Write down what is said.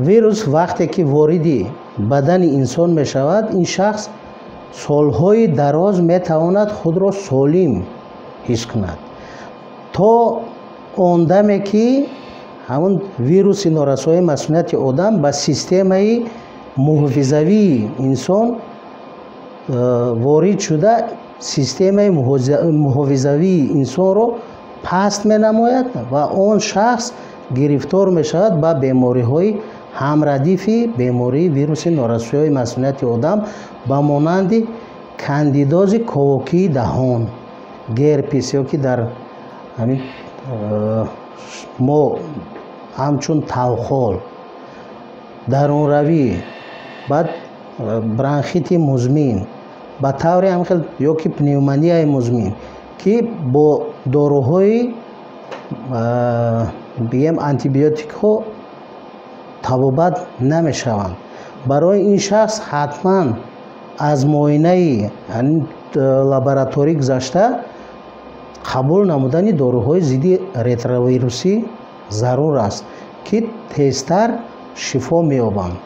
вирус вақте ки вориди бадани инсон мешавад, ин шахс солҳои дароз метавонад худро солим ҳис кунад, то он даме ки ҳамон вируси норасоии масмумияти одам ба системаи муҳофизавии инсон ворид шуда системаи муҳофизавии инсонро паст менамояд ва он шахс гирифтор мешавад ба бемориҳои ҳамрадифи бемории вируси норасоии масмумияти одам ба монанди кандидози ковокии даҳон, герпес, ё ки дар мо ҳамчун тавхол, дарунравӣ, баъд бронхити музмин, ба таври ҳамхел ё ки пневмонияи музмин ки бо доруҳои бигем антибиотикҳо табобат намешаванд. Барои ин шахс ҳатман азмоинаи лабораторӣ гузашта қабул намудани доруҳои зидди ретровирусӣ зарур аст ки тезтар шифо меёбанд.